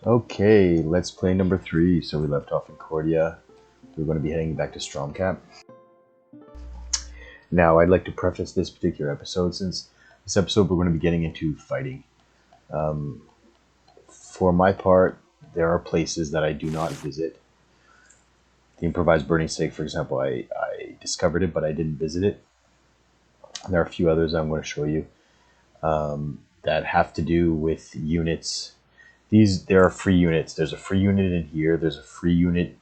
Okay, let's play number 3. So we left off in Cordia. We're going to be heading back to Stromcap. Now, I'd like to preface this particular episode, since this episode we're going to be getting into fighting. For my part, there are places that I do not visit. The improvised burning stake, for example, I discovered it, but I didn't visit it. And there are a few others I'm going to show you that have to do with units. There are free units. There's a free unit in here. There's a free unit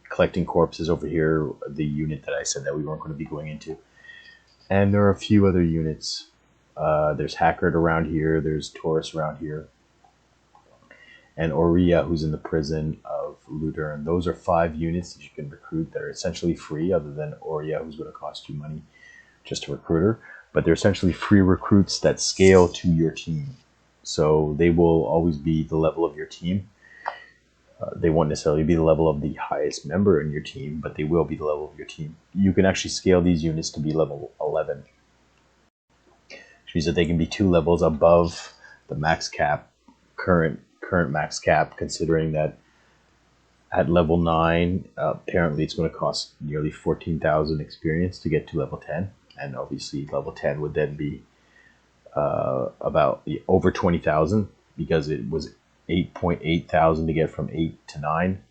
collecting corpses over here, the unit that I said that we weren't going to be going into. And there are a few other units. There's Hackard around here. There's Taurus around here. And Aurea, who's in the prison of Luthern. Those are 5 units that you can recruit that are essentially free, other than Aurea, who's going to cost you money just to recruit her. But they're essentially free recruits that scale to your team. So they will always be the level of your team. They won't necessarily be the level of the highest member in your team, but they will be the level of your team. You can actually scale these units to be level 11. Which means that they can be 2 levels above the max cap, current max cap, considering that at level 9, apparently it's going to cost nearly 14,000 experience to get to level 10. And obviously level 10 would then be about over 20,000, because it was 8.8 thousand to get from 8 to 9,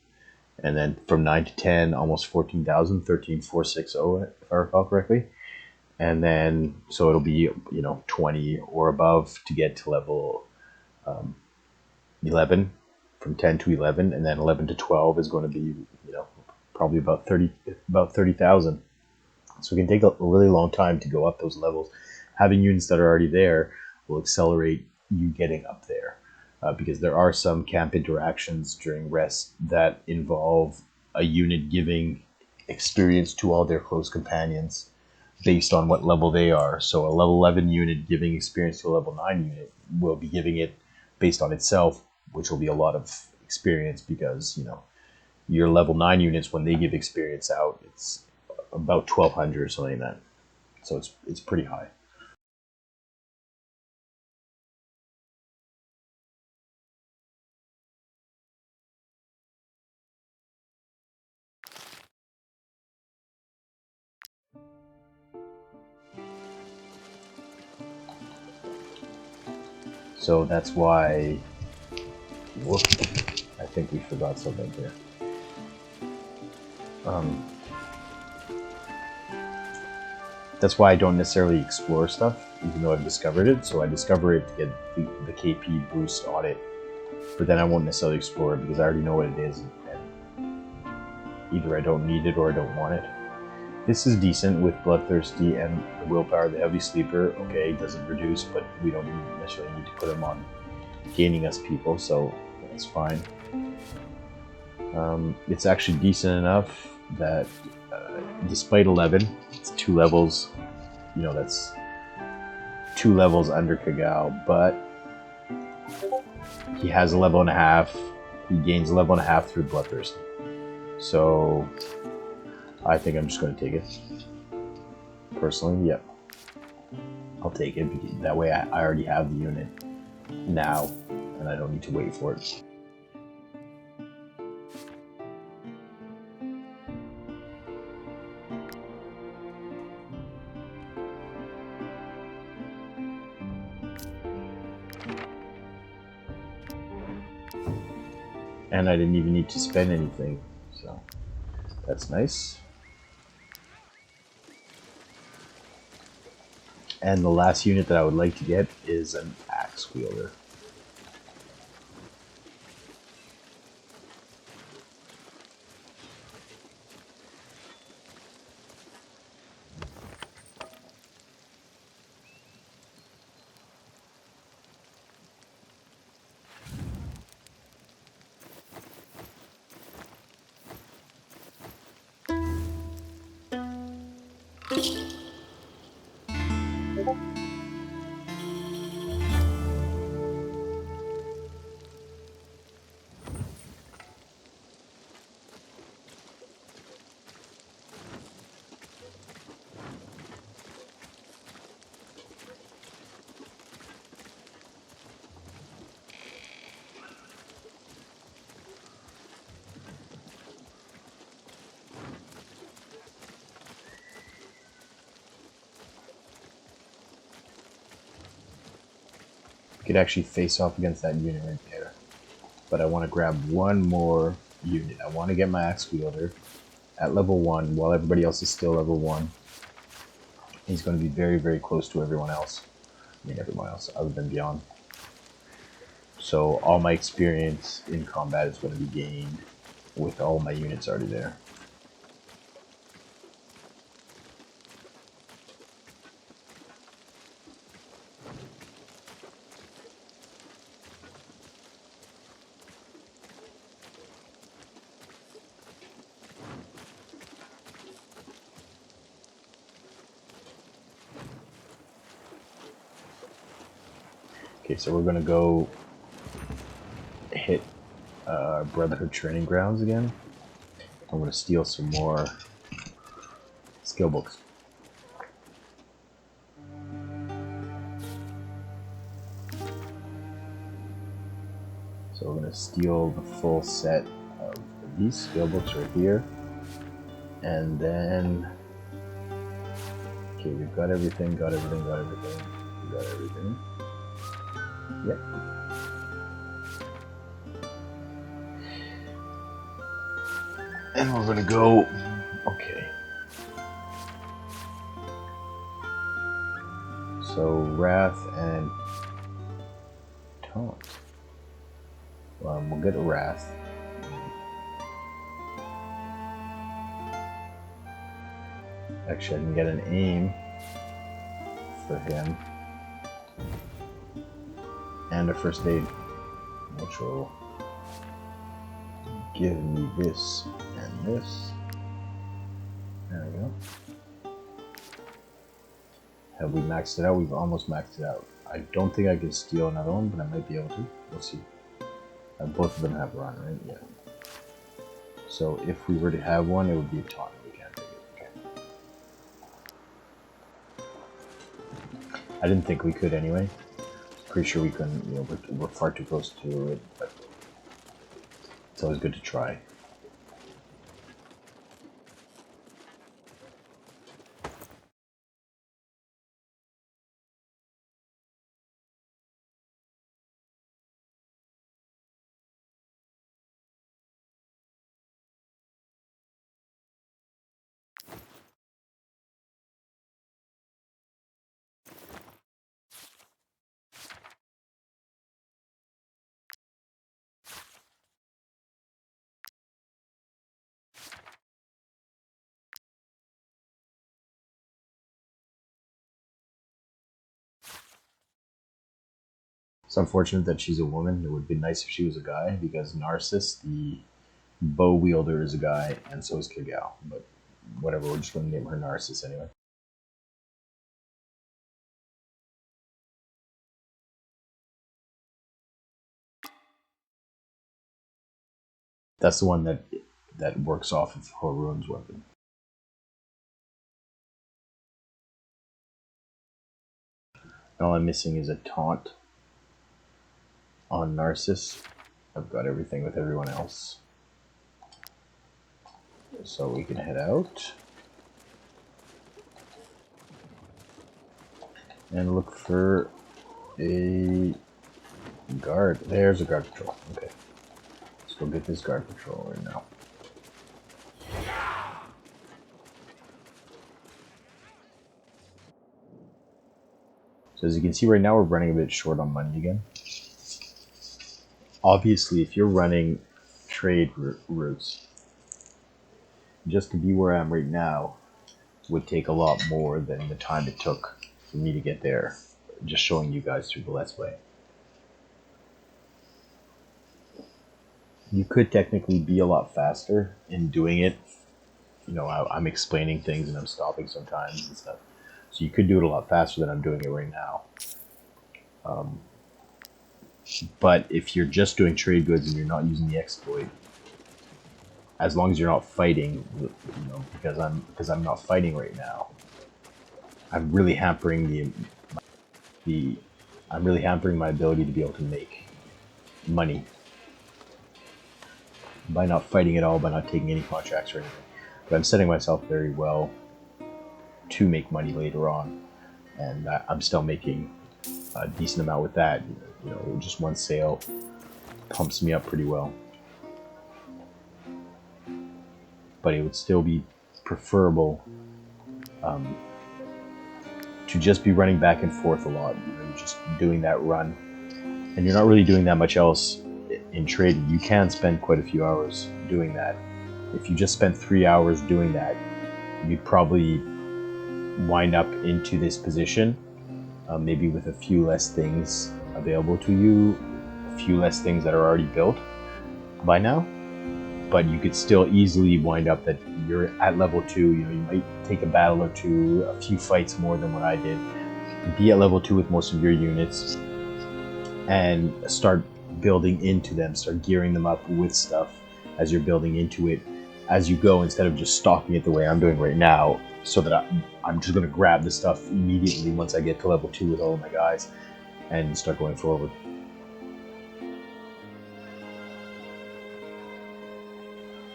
and then from 9 to 10 almost 14,000, 13,460 if I recall correctly. And then so it'll be 20 or above to get to level 11, from 10 to 11, and then 11 to 12 is going to be probably about 30,000. So it can take a really long time to go up those levels. Having units that are already there will accelerate you getting up there, because there are some camp interactions during rest that involve a unit giving experience to all their close companions based on what level they are. So a level 11 unit giving experience to a level 9 unit will be giving it based on itself, which will be a lot of experience, because your level 9 units, when they give experience out, it's about 1,200 or something like that. So it's pretty high. So that's why, whoop, I think we forgot something here. That's why I don't necessarily explore stuff, even though I've discovered it. So I discover it to get the KP boost on it, but then I won't necessarily explore it because I already know what it is, and either I don't need it or I don't want it. This is decent with Bloodthirsty and the Willpower, the Heavy Sleeper. Okay, it doesn't reduce, but we don't necessarily need to put him on gaining us people, so that's fine. It's actually decent enough that despite 11, it's 2 levels, that's 2 levels under Kagao, but he has a level and a half. He gains a level and a half through Bloodthirsty. So I think I'm just going to take it. Personally, yep. I'll take it, because that way I already have the unit now, and I don't need to wait for it. And I didn't even need to spend anything, so that's nice. And the last unit that I would like to get is an axe wielder. could actually face off against that unit right there. But I want to grab one more unit. I want to get my axe wielder at level 1 while everybody else is still level 1. He's going to be very, very close to everyone else. I mean, everyone else other than Beyond. So all my experience in combat is going to be gained with all my units already there. Okay, so we're going to go hit Brotherhood Training Grounds again. I'm going to steal some more skill books. So we're going to steal the full set of these skill books right here. And then... Okay, we've got everything, got everything, got everything. We got everything. Yep. And we're gonna go... Okay. So, Wrath and Taunt. We'll get Wrath. Actually, I can get an aim for him. And a first aid, which will give me this and this. There we go. Have we maxed it out? We've almost maxed it out. I don't think I can steal another one, but I might be able to. We'll see. Both of them have run, right? Yeah. So if we were to have one, it would be a taunt. We can't take it. Okay. I didn't think we could anyway. Pretty sure we couldn't. You know, we're far too close to it, but it's always good to try. It's unfortunate that she's a woman. It would be nice if she was a guy, because Narcissus, the bow wielder, is a guy, and so is Kigal. But whatever, we're just going to name her Narcissus anyway. That's the one that works off of Horun's weapon. All I'm missing is a taunt on Narcissus. I've got everything with everyone else. So we can head out and look for a guard. There's a guard patrol. Okay. Let's go get this guard patrol right now. So as you can see right now, we're running a bit short on money again. Obviously, if you're running trade routes, just to be where I am right now would take a lot more than the time it took for me to get there, just showing you guys through the Let's Play. You could technically be a lot faster in doing it. You know, I'm explaining things and I'm stopping sometimes and stuff. So you could do it a lot faster than I'm doing it right now. But if you're just doing trade goods and you're not using the exploit, as long as you're not fighting, you know, because I'm not fighting right now, I'm really hampering I'm really hampering my ability to be able to make money by not fighting at all, by not taking any contracts or anything. But I'm setting myself very well to make money later on, and I'm still making a decent amount with that. You know, just one sale pumps me up pretty well. But it would still be preferable to just be running back and forth a lot, and just doing that run. And you're not really doing that much else in trading. You can spend quite a few hours doing that. If you just spent 3 hours doing that, you'd probably wind up into this position, maybe with a few less things available to you, a few less things that are already built by now. But you could still easily wind up that you're at level 2. You know, you might take a battle or two, a few fights more than what I did, be at level 2 with most of your units, and start building into them, start gearing them up with stuff as you're building into it as you go, instead of just stalking it the way I'm doing right now, so that I'm just going to grab the stuff immediately once I get to level 2 with all of my guys and start going forward.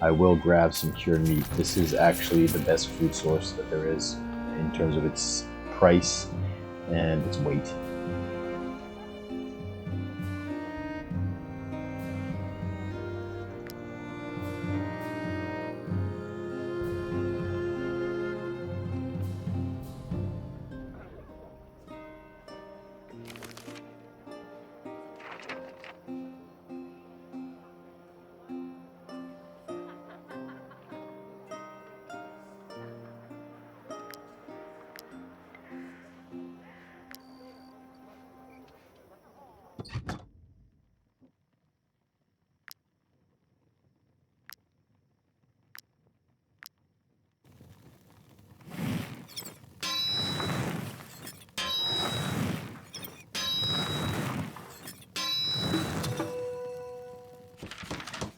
I will grab some cured meat. This is actually the best food source that there is in terms of its price and its weight.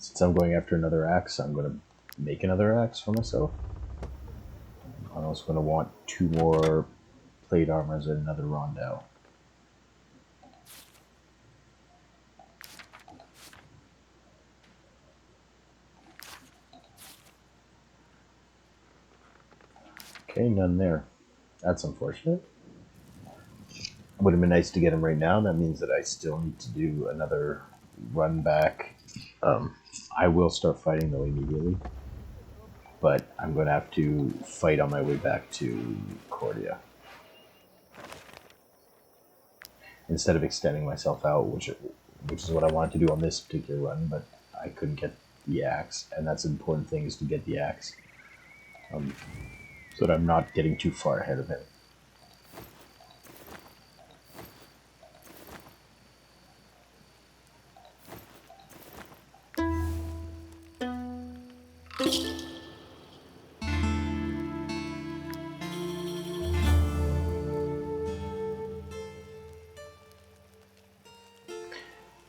Since I'm going after another axe, I'm going to make another axe for myself. I'm also going to want 2 more plate armors and another rondel. Okay, none there. That's unfortunate. Would have been nice to get him right now. That means that I still need to do another run back. I will start fighting though immediately, but I'm going to have to fight on my way back to Cordia instead of extending myself out, which is what I wanted to do on this particular run, but I couldn't get the axe, and that's an important thing, is to get the axe, so that I'm not getting too far ahead of him.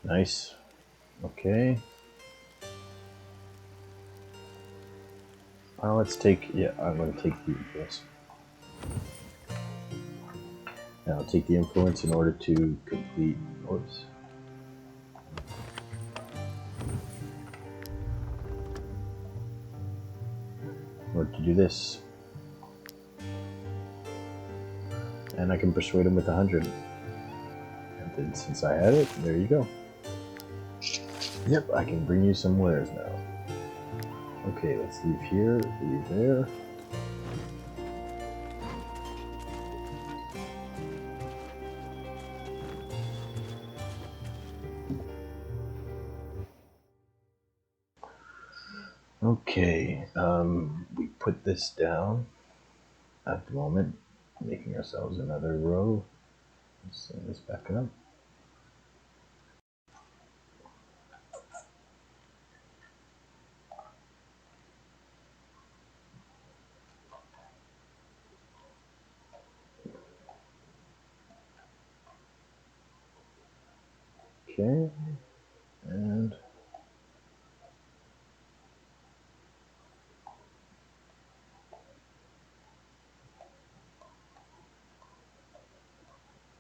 Nice. Okay. Let's take, yeah, I'm going to take the influence. And I'll take the influence in order to complete, oops. In order to do this. And I can persuade him with 100. And then since I had it, there you go. Yep, I can bring you some wares now. Okay, let's leave here, leave there. Okay, we put this down at the moment, making ourselves another row. Let's send this back up. Okay, and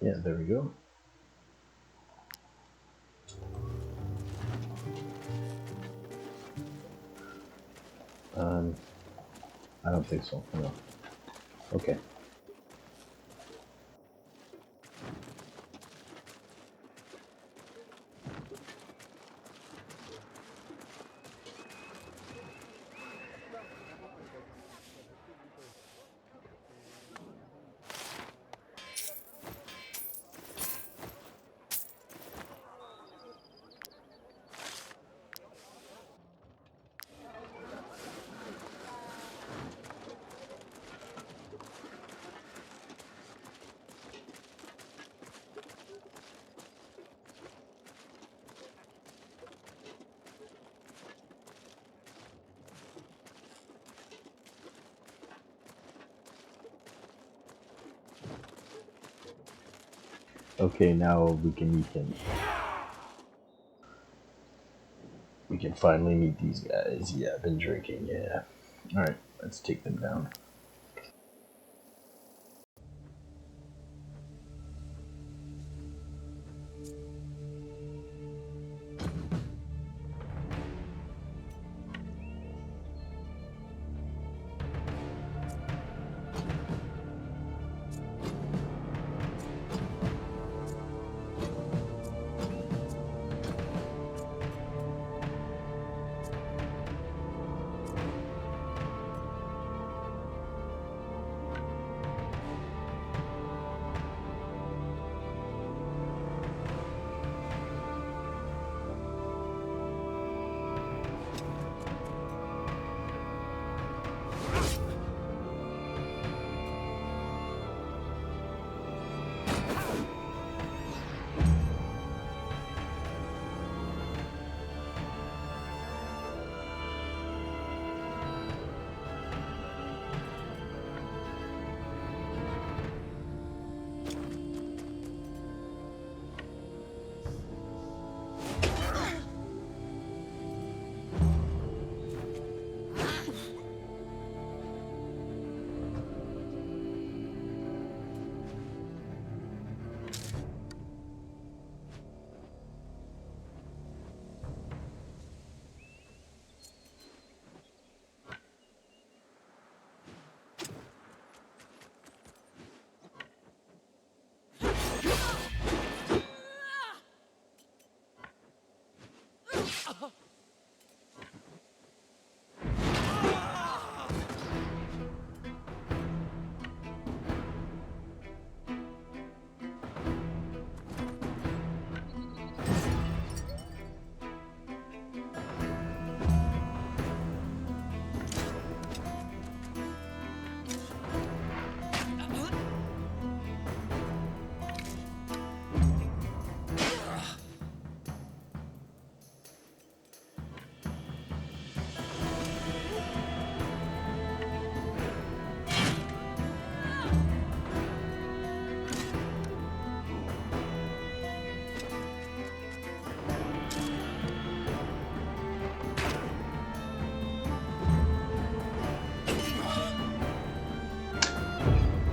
yeah, there we go. I don't think so. No. Okay. Okay, now we can meet him. We can finally meet these guys. Yeah, I've been drinking, yeah. Alright, let's take them down.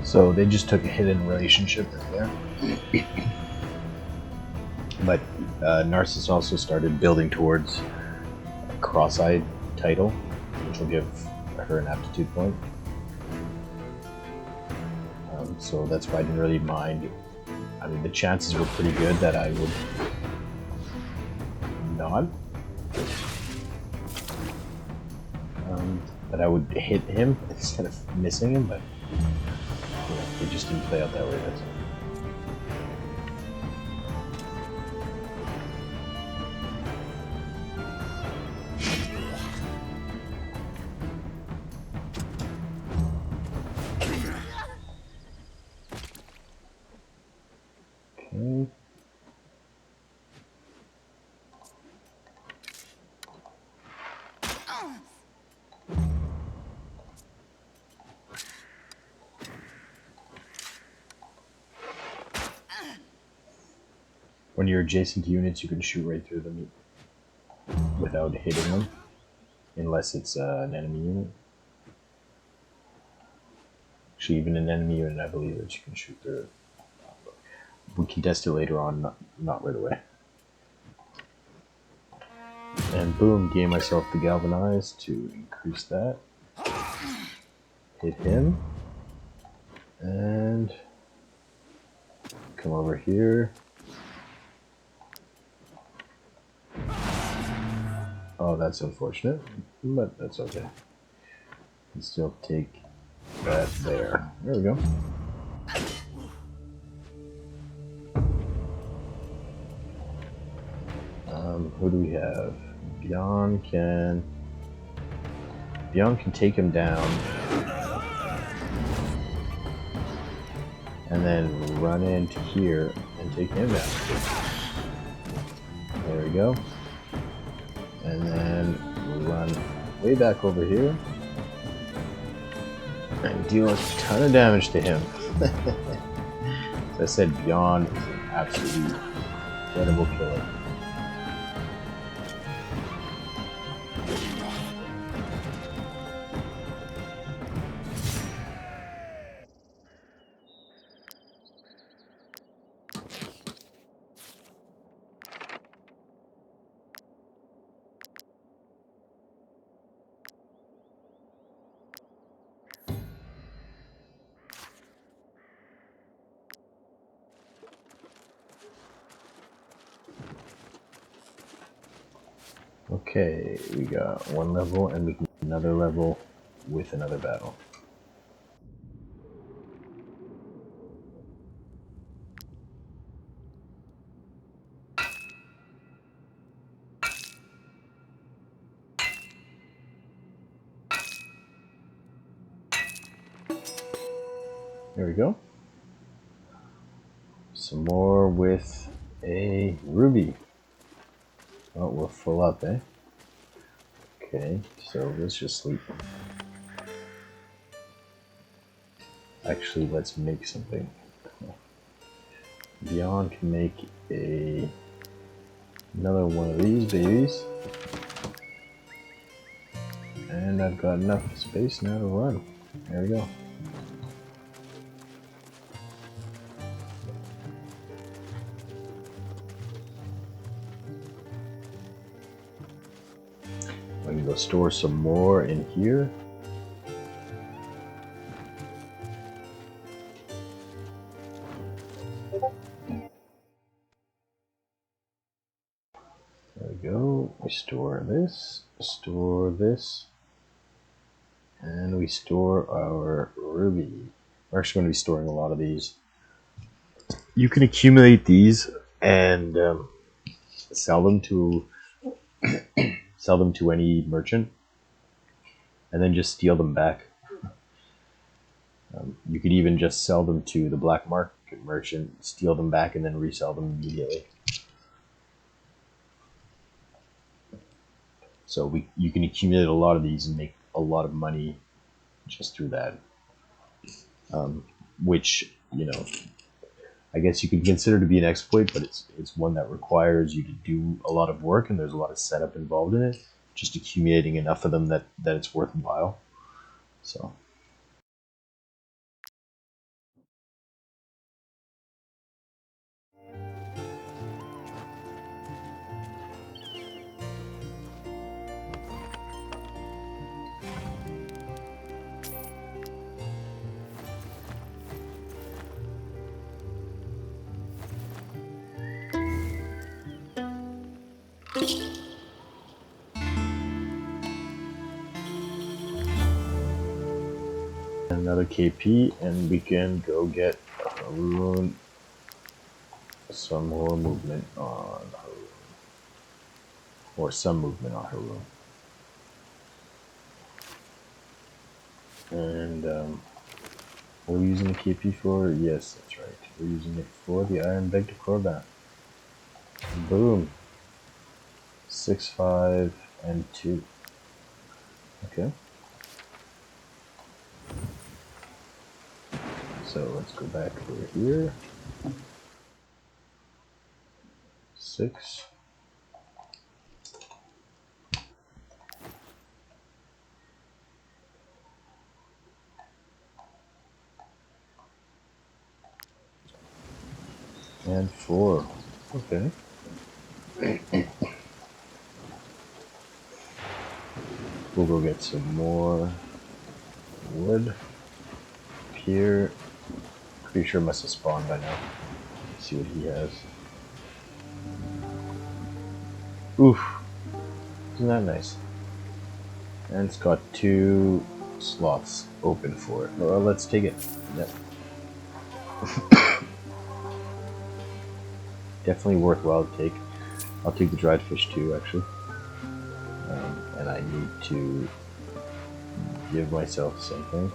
So they just took a hidden relationship right there. But Narcissus also started building towards a cross-eyed title, which will give her an aptitude point. So that's why I didn't really mind. I mean, the chances were pretty good that I would not. That I would hit him instead of missing him, but it just didn't play out that way. That's all. Okay. When you're adjacent to units, you can shoot right through them without hitting them, unless it's an enemy unit. Actually, even an enemy unit, I believe that you can shoot through. We can test it later on, not right away. And boom, gain myself the galvanize to increase that. Hit him. And come over here. Oh, that's unfortunate, but that's okay. Can still take that there. There we go. Who do we have? Bjorn can take him down and then run into here and take him down. There we go. And then run way back over here and deal a ton of damage to him. As I said, Bjorn is an absolutely incredible killer. Okay, we got one level and we can get another level with another battle. There we go. Some more with a ruby. Oh, we're full up, eh? Okay, so let's just sleep. Actually, let's make something. Beyond can make another one of these babies. And I've got enough space now to run. There we go. I'm gonna go store some more in here. There we go. We store this, and we store our ruby. We're actually going to be storing a lot of these. You can accumulate these and sell them to any merchant, and then just steal them back. You could even just sell them to the black market merchant, steal them back, and then resell them immediately. So you can accumulate a lot of these and make a lot of money just through that. Which, I guess you could consider to be an exploit, but it's one that requires you to do a lot of work, and there's a lot of setup involved in it. Just accumulating enough of them that it's worthwhile. So. Another KP, and we can go get Haroon. Some more movement on Haroon. Or some movement on Haroon. And what are we using the KP for? Yes, that's right. We're using it for the Iron Vector Corbat. Boom. 6, 5, and 2. Okay. So let's go back over here. 6. And 4. Okay. We'll go get some more wood here. Pretty sure it must have spawned by now. Let's see what he has. Oof. Isn't that nice? And it's got 2 slots open for it. Well, let's take it. Yep. Definitely worthwhile to take. I'll take the dried fish too, actually. And I need to give myself something.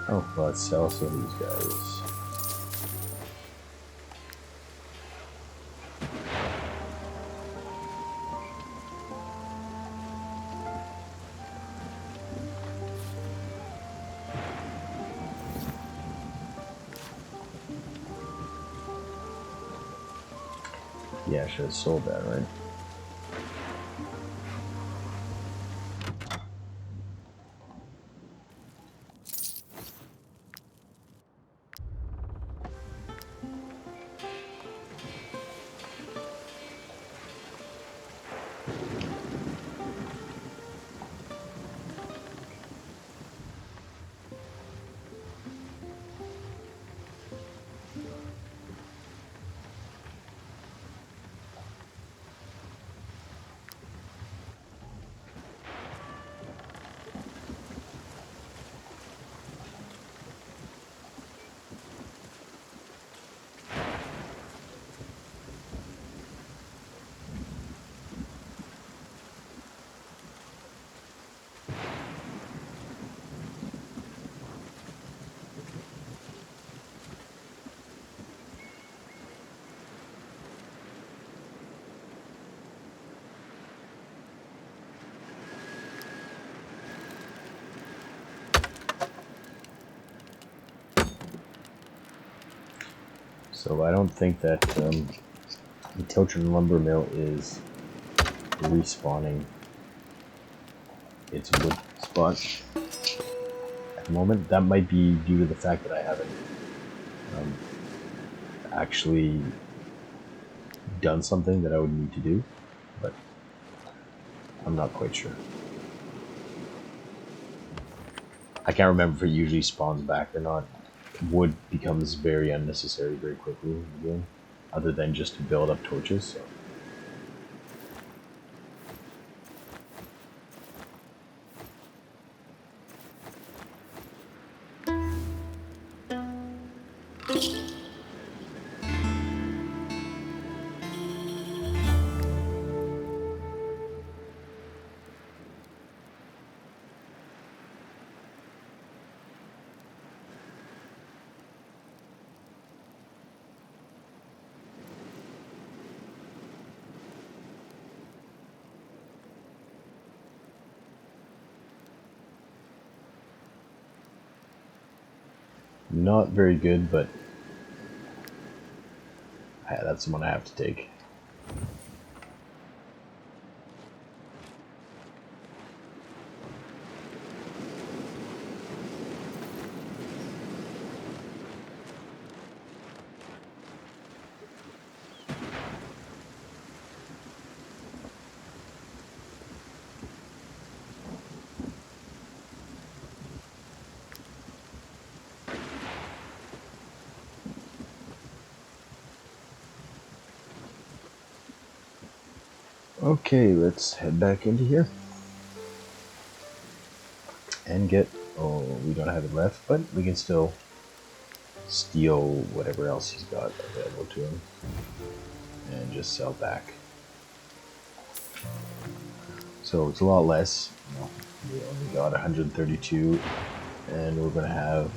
Oh, well, let's sell some of these guys. Yeah, I should have sold that, right? So I don't think that the Tiltron lumber mill is respawning its wood spot at the moment. That might be due to the fact that I haven't actually done something that I would need to do, but I'm not quite sure. I can't remember if it usually spawns back or not. Wood becomes very unnecessary very quickly in the game, other than just to build up torches. So. Not very good, but that's the one I have to take. Okay, let's head back into here and get, oh, we don't have it left, but we can still steal whatever else he's got available to him and just sell back. So it's a lot less, you know, we only got 132 and we're going to have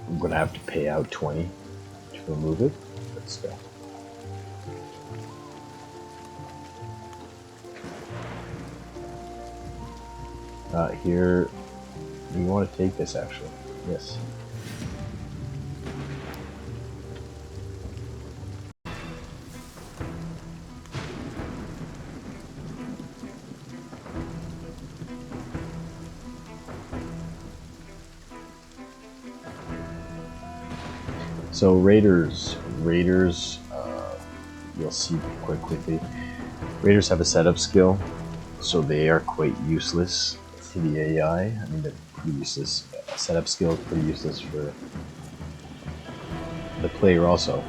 I'm going to have to pay out 20 to remove it, but still. Here, you want to take this actually, yes. So Raiders, you'll see quite quickly. Raiders have a setup skill, so they are quite useless to the AI. I mean, they're pretty useless. Setup skill is pretty useless for the player also.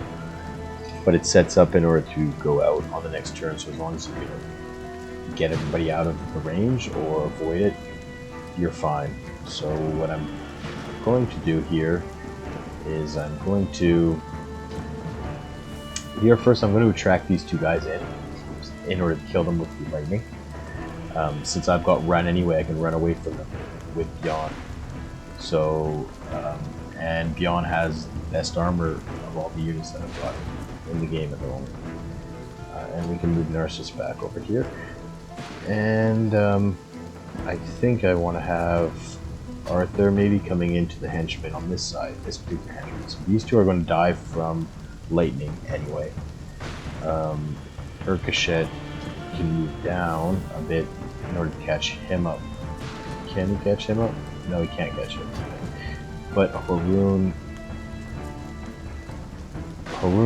But it sets up in order to go out on the next turn, so as long as you can get everybody out of the range or avoid it, you're fine. So what I'm going to do here is I'm going to first I'm going to attract these two guys in order to kill them with the lightning. Since I've got run anyway, I can run away from them with Bjorn. So and Bjorn has the best armor of all the units that I've got in the game at the moment. And we can move Narcissus back over here. And I think I want to have Arthur maybe coming into the henchman on this side, this particular henchman. So these two are going to die from lightning anyway. Urkashet can move down a bit in order to catch him up. Can he catch him up? No, he can't catch him. But Haroon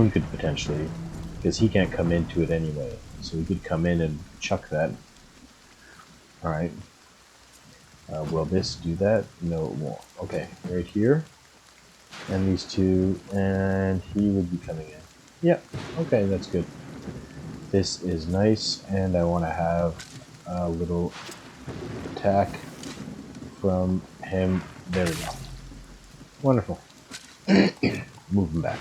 could potentially, because he can't come into it anyway. So he could come in and chuck that. Alright. Will this do that? No, it won't. Okay, right here. And these two, and he would be coming in. Yep, okay, that's good. This is nice, and I want to have a little attack from him. There we go. Wonderful. Move him back.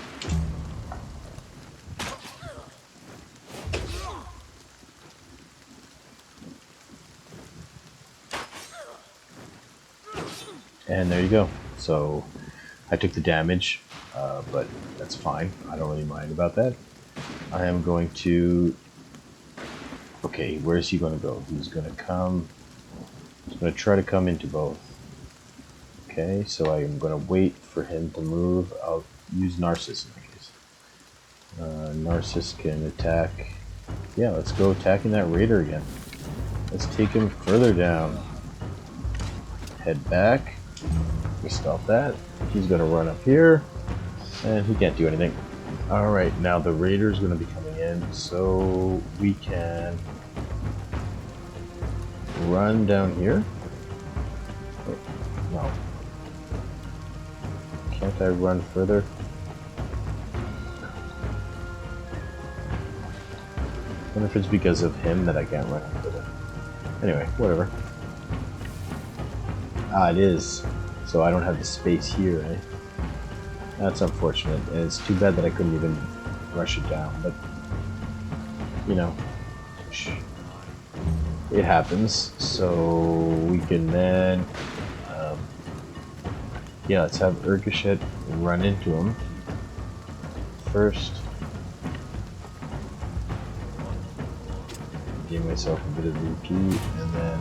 And there you go. So I took the damage, but that's fine. I don't really mind about that. I am going to... Okay, where's he going to go? He's going to come... He's going to try to come into both. Okay, so I am going to wait for him to move. I'll use Narcissus in that case. Narcissus can attack... Yeah, let's go attacking that raider again. Let's take him further down. Head back. We stop that. He's going to run up here, and he can't do anything. Alright, now the raider's going to be coming in, so we can run down here. Wait, no. Can't I run further? I wonder if it's because of him that I can't run further. Anyway, whatever. Ah, it is. So I don't have the space here, eh? That's unfortunate. And it's too bad that I couldn't even rush it down, but you know, it happens. So we can then, yeah, let's have Urkashet run into him first. Give myself a bit of VP, and then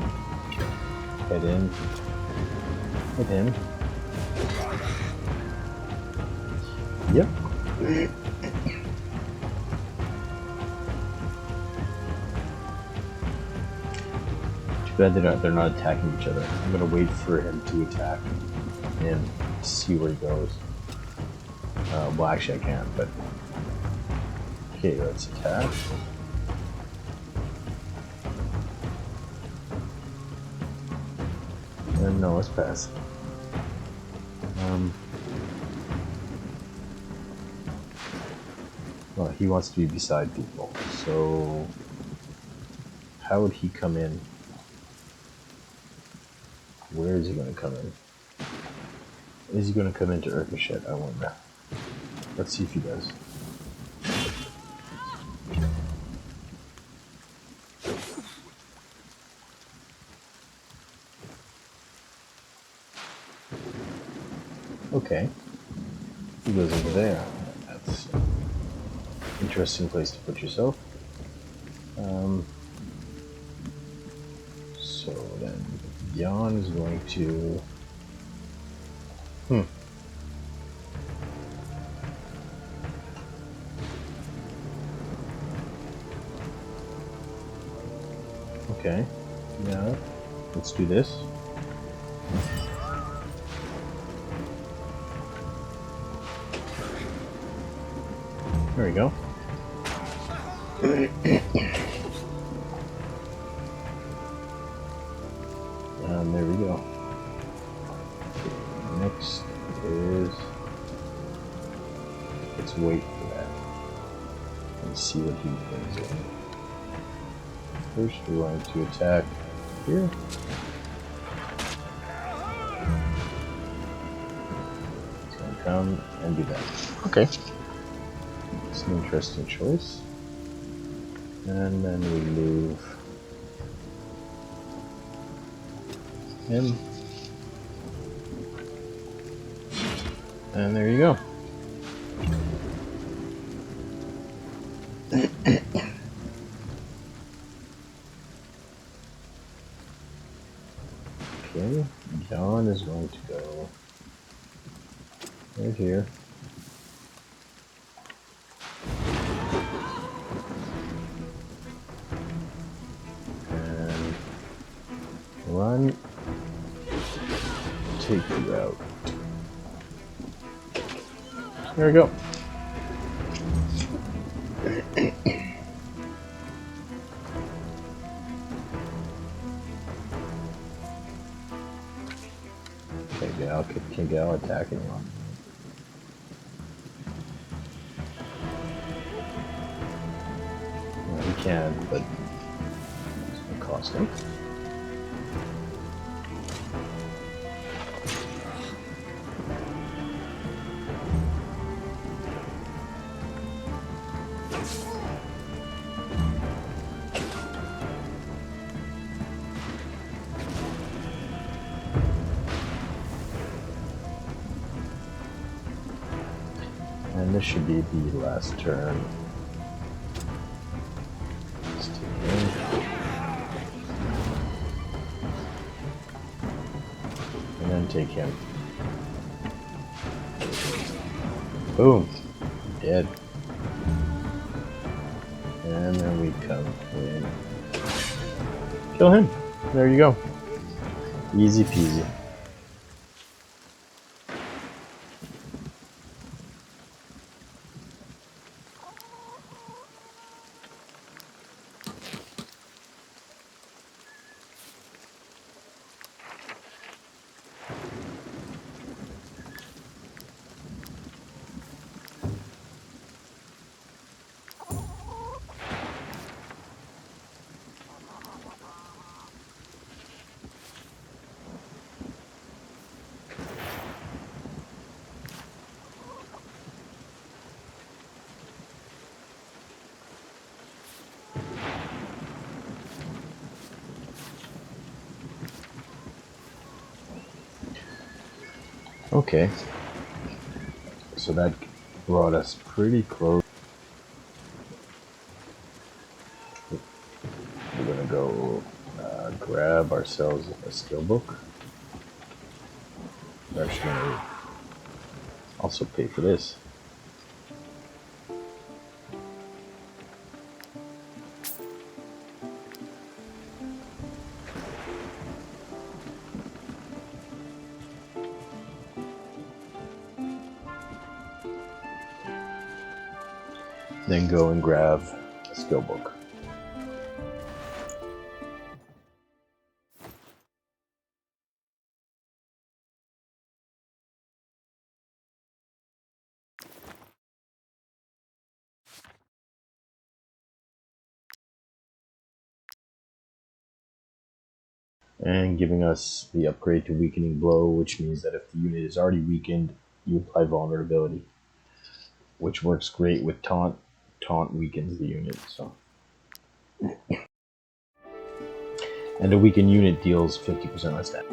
head in. Hit him. Yep. Too bad they're not attacking each other. I'm gonna wait for him to attack and see where he goes. Well, actually I can't, but okay, let's attack. And no, let's pass. Well, he wants to be beside people, so how would he come in? Where is he going to come in? Is he going to come into Urkashet? I wonder. Let's see if he does. Okay. He goes over there. That's an interesting place to put yourself. So then Jan is going to... Okay. Now, let's do this. There we go. And there we go. Next is... let's wait for that and see what he brings in. First we're going to attack here. It's going to come and do that. Okay. It's an interesting choice. And then we move him. And there you go. John is going to go right here. And run. Take you out. There we go. Can't get out attack anymore. Well, he can, but it's going to cost him. And this should be the last turn. Let's take him. And then take him. Boom. Dead. And then we come in. Kill him. There you go. Easy peasy. Okay, so that brought us pretty close. We're gonna go grab ourselves a skill book. We're actually gonna also pay for this. Then go and grab a skill book. And giving us the upgrade to Weakening Blow, which means that if the unit is already weakened, you apply Vulnerability, which works great with Taunt. Taunt weakens the unit, so. And a weakened unit deals 50% less damage.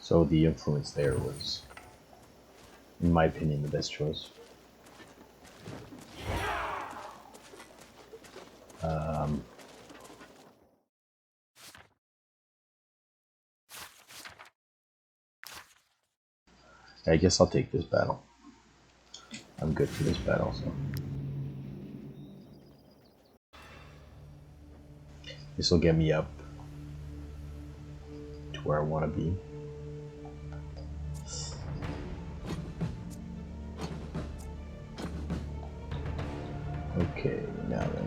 So the influence there was, in my opinion, the best choice. I guess I'll take this battle. I'm good for this battle, so. This will get me up to where I want to be. Okay, now then.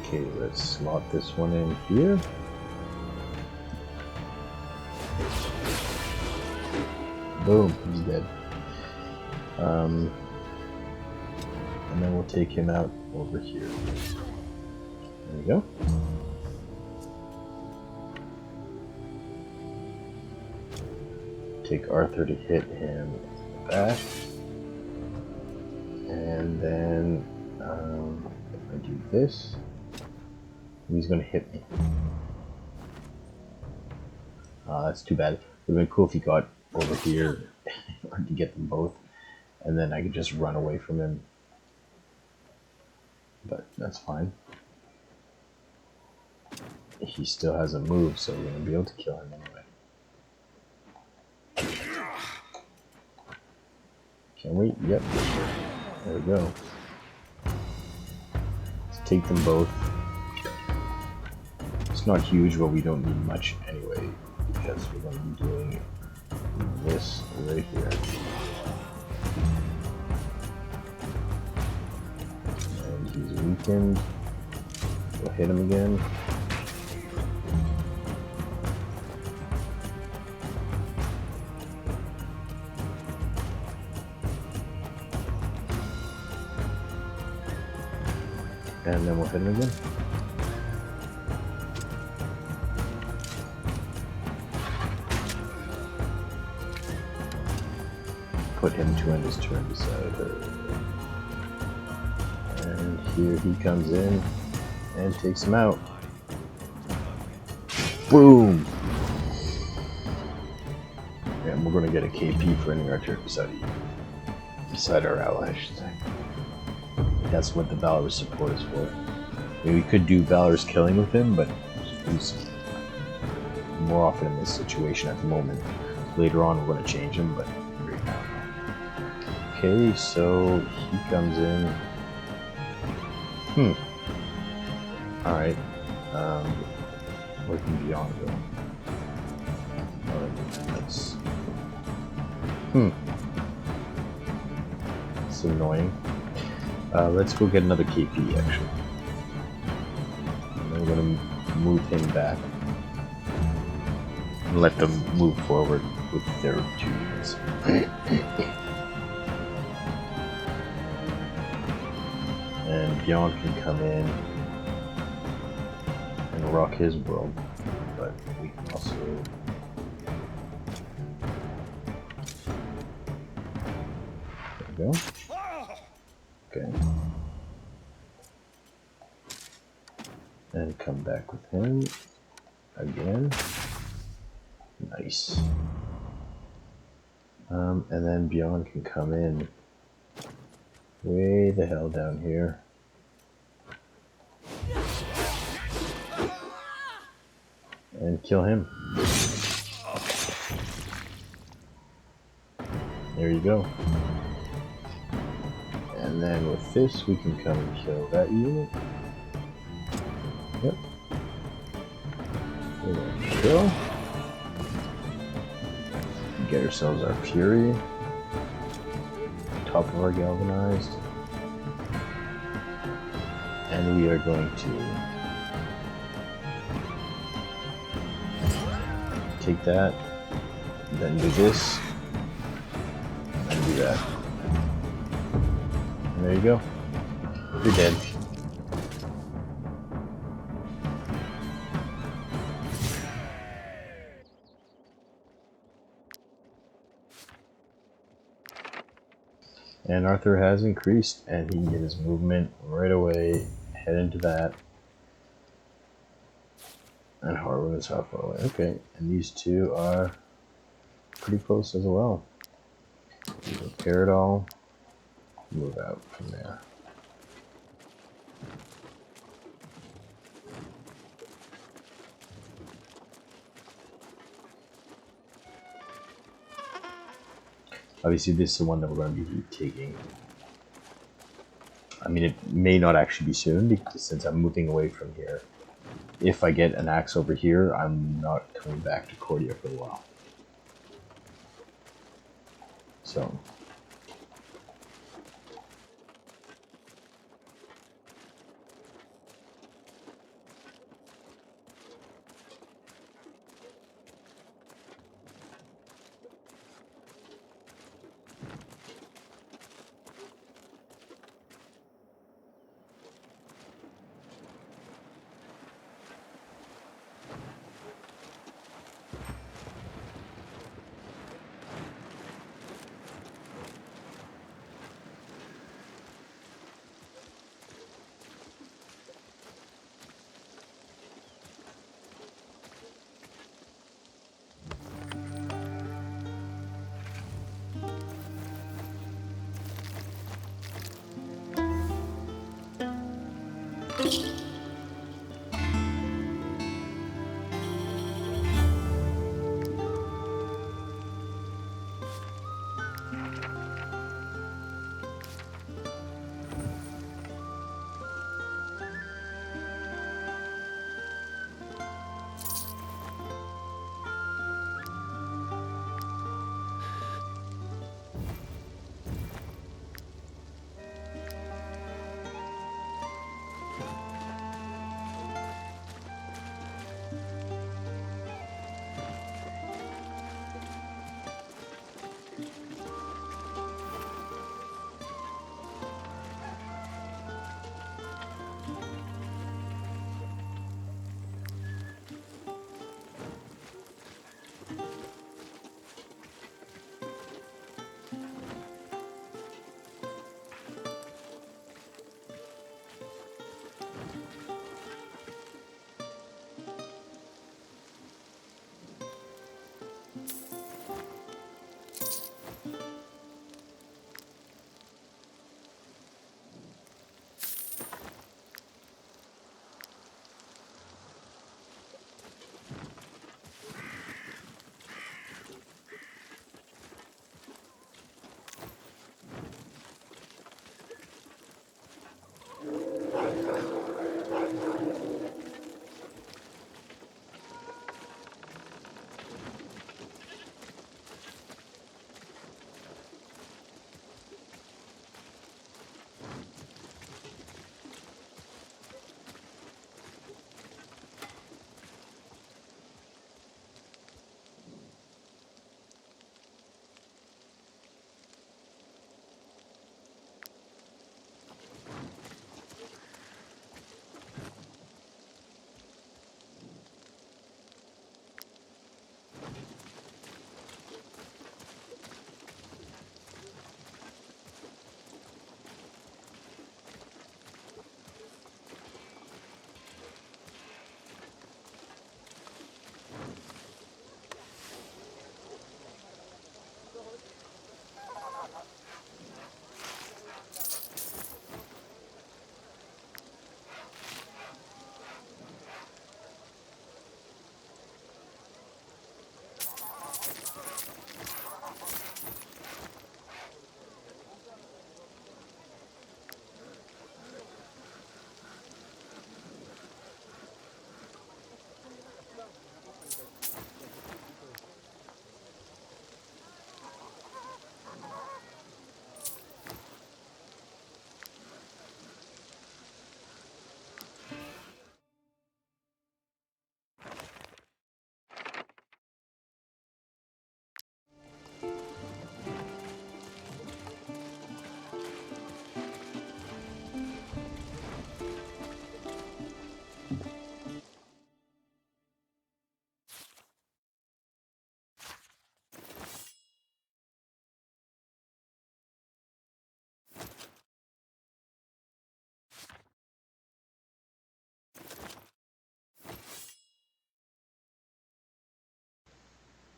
Okay, let's slot this one in here. Boom, he's dead. And then we'll take him out over here. There we go. Take Arthur to hit him in the back. And then if I do this, he's going to hit me. That's too bad. It would have been cool if he got over here or to get them both, and then I could just run away from him. But that's fine. He still hasn't moved, so we're going to be able to kill him anyway. Can we? Yep. There we go. Let's take them both. It's not huge, but we don't need much anyway, because we're going to be doing this right here. And he's weakened. We'll hit him again. And then we'll hit him again. Put him to end his turn beside her. And here he comes in and takes him out. Boom! And we're going to get a KP for ending our turn beside our ally, I should say. That's what the Valorous support is for. I mean, we could do Valorous killing with him, but he's more often in this situation at the moment. Later on, we're going to change him, but right now. Okay, so he comes in. Alright. Where can Beyond go? Alright, let's. It's annoying. Let's go get another KP, actually. And then we're going to move him back. And let them move forward with their 2 units. And Beyond can come in and rock his world. But we can also... There we go. Okay. And come back with him again. Nice. And then Beyond can come in way the hell down here. And kill him. There you go. And then with this, we can come and kill that unit. Yep. We're gonna kill. Get ourselves our Fury. Top of our galvanized. And we are going to take that, then do this, and do that. And there you go. You're dead. And Arthur has increased, and he can get his movement right away, head into that. And Harwin is how far away. Okay, and these two are pretty close as well. We repair it all, move out from there. Obviously, this is the one that we're going to be taking. I mean, it may not actually be soon, because since I'm moving away from here, if I get an axe over here, I'm not coming back to Cordia for a while. So,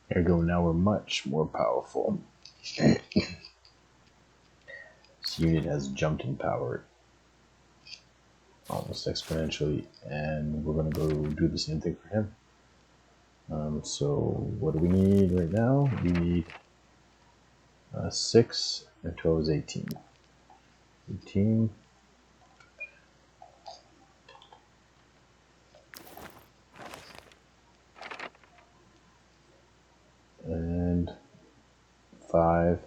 There we go, now we're much more powerful. This unit has jumped in power almost exponentially, and we're going to go do the same thing for him. So what do we need right now? We need 6 and 12 is 18. 18. And 5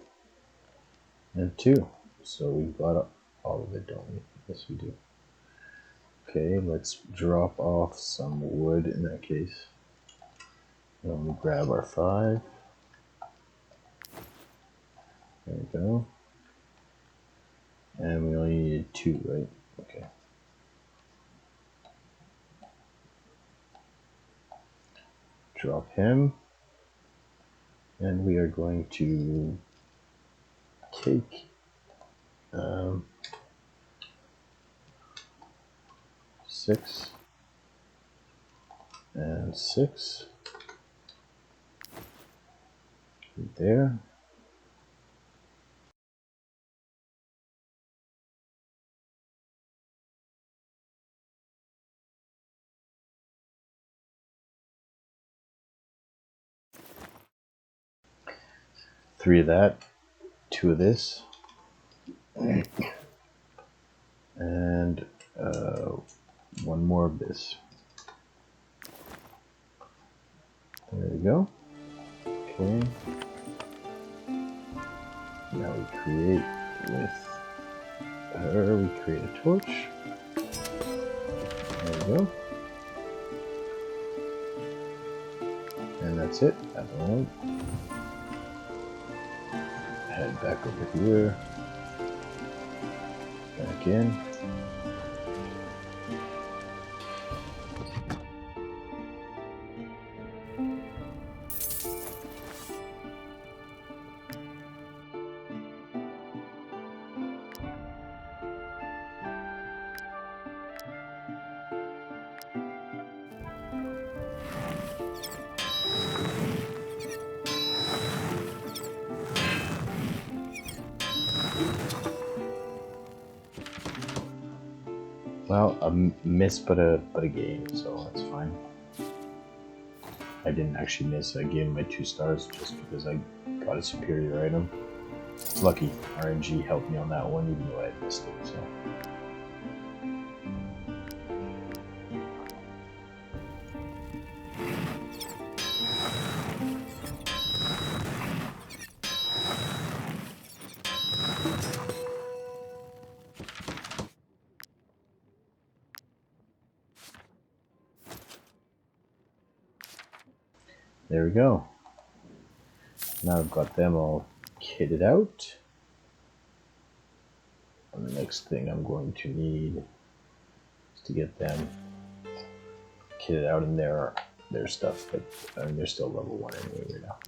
and 2. So we've got all of it, don't we? Yes, we do. Okay, let's drop off some wood in that case. And we grab our 5. There we go. And we only needed 2, right? Okay. Drop him. And we are going to take 6 and 6 right there. Three of that, 2 of this, and 1 more of this. There we go. Okay. Now we create with her, we create a torch. There we go. And that's it. That's all. Head back over here. Back in. Well, a miss, but a gain, so that's fine. I didn't actually miss. I gave him my 2 stars just because I got a superior item. It's lucky. RNG helped me on that one, even though I had missed it. So. There we go. Now I've got them all kitted out. And the next thing I'm going to need is to get them kitted out in their stuff, but I mean they're still level 1 anyway right now.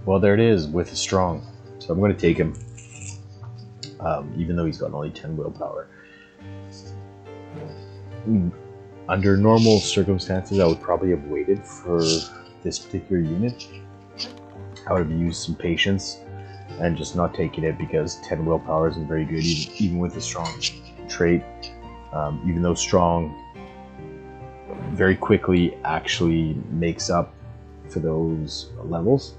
Well, there it is with a strong. So I'm going to take him, even though he's got only 10 willpower. Under normal circumstances, I would probably have waited for this particular unit. I would have used some patience and just not taken it because 10 willpower isn't very good, even with a strong trait. Even though strong very quickly actually makes up for those levels.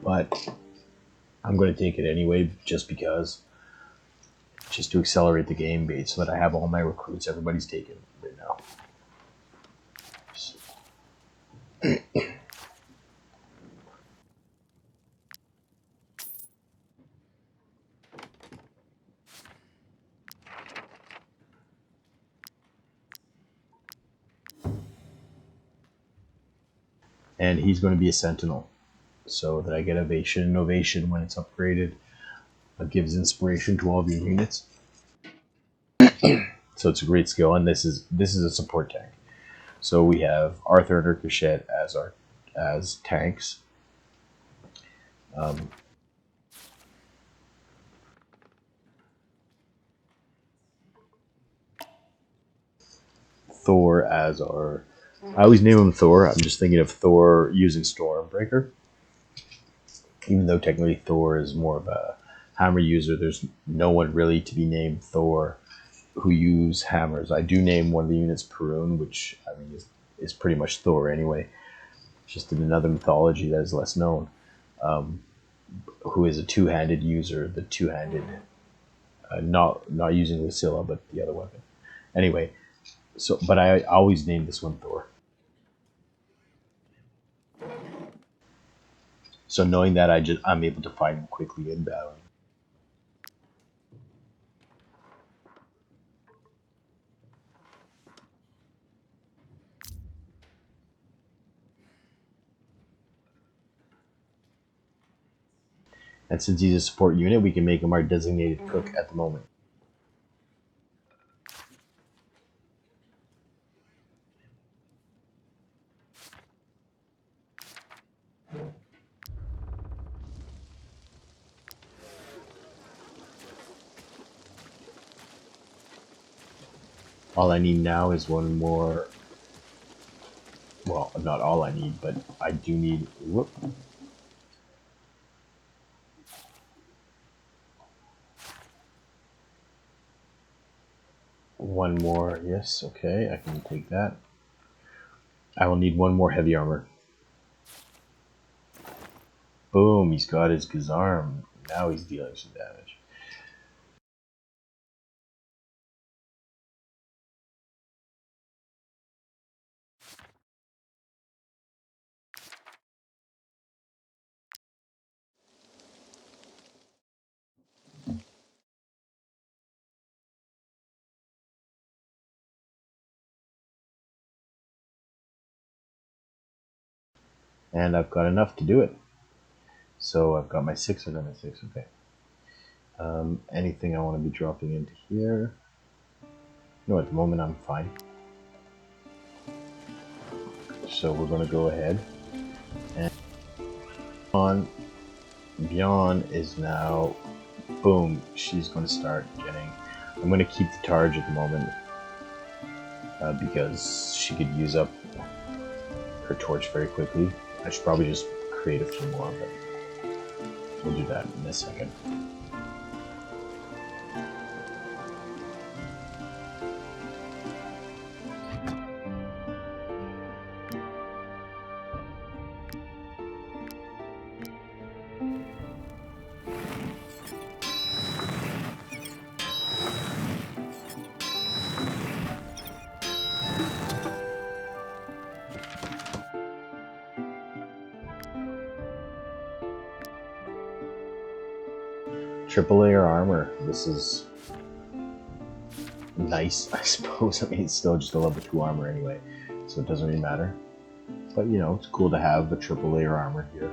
But I'm going to take it anyway, just because, just to accelerate the game beat, so that I have all my recruits. Everybody's taken right now. And he's going to be a sentinel, so that I get ovation. Ovation, when it's upgraded, gives inspiration to all of your units. So it's a great skill, and this is a support tank. So we have Arthur and Ricochet as tanks. Um, Thor as our. I always name him Thor. I'm just thinking of Thor using Stormbreaker. Even though technically Thor is more of a hammer user, there's no one really to be named Thor who use hammers. I do name one of the units Perun, which I mean is pretty much Thor anyway, just in another mythology that is less known, who is a two-handed user, the two-handed, not using Lucilla, but the other weapon. Anyway, so but I always name this one Thor. So knowing that, I'm able to find him quickly in battle. And since he's a support unit, we can make him our designated cook at the moment. All I need now is one more. Well, not all I need, but I do need. Whoop, one more. Yes, okay, I can take that. I will need one more heavy armor. Boom, he's got his Gazarm. Now he's dealing some damage. And I've got enough to do it. So I've got my 6 and then my 6, okay. Anything I want to be dropping into here? No, at the moment I'm fine. So we're going to go ahead. And on Bjorn is now, boom, she's going to start getting, I'm going to keep the Targe at the moment because she could use up her torch very quickly. I should probably just create a few more, but we'll do that in a second. Triple layer armor. This is nice, I suppose. I mean, it's still just a level 2 armor anyway, so it doesn't really matter. But, you know, it's cool to have a triple layer armor here.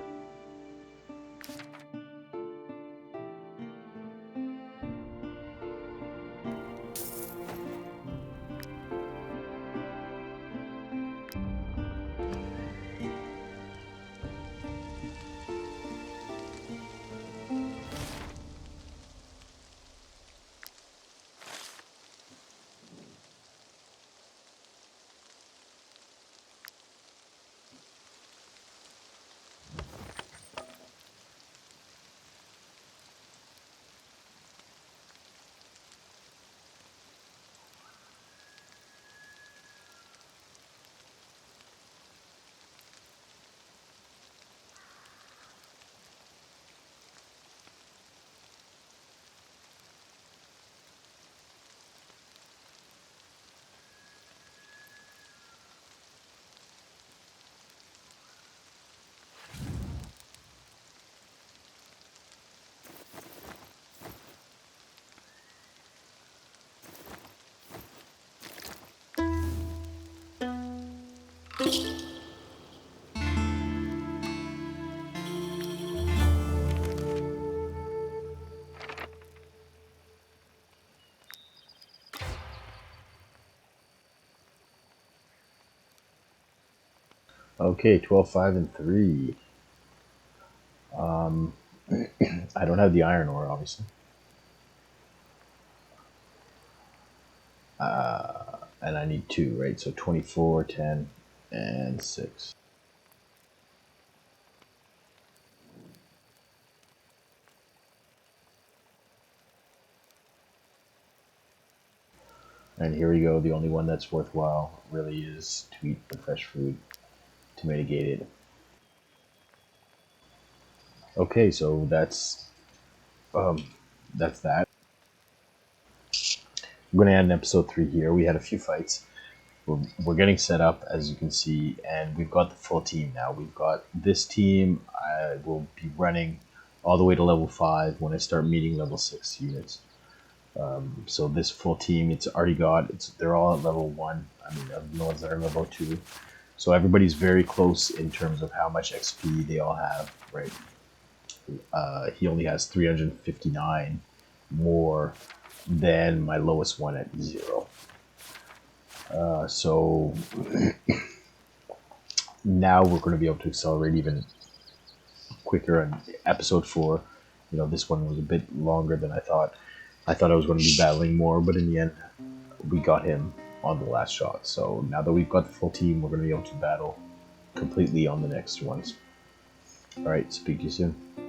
Okay, 12, 5, and 3. Um, I don't have the iron ore, obviously. And I need 2, right? So 24, 10, and 6. And here we go. The only one that's worthwhile really is to eat the fresh food to mitigate it. Okay, so um, that's that. I'm going to add an episode 3 here. We had a few fights. We're getting set up, as you can see, and we've got the full team now. We've got this team. I will be running all the way to level 5 when I start meeting level 6 units. So this full team, they're all at level 1. I mean, the ones that are level 2. So everybody's very close in terms of how much XP they all have, right? He only has 359 more than my lowest one at 0. So now we're going to be able to accelerate even quicker. On episode 4, this one was a bit longer than I thought. I thought I was going to be battling more, but in the end, we got him on the last shot. So now that we've got the full team, we're going to be able to battle completely on the next ones. All right, speak to you soon.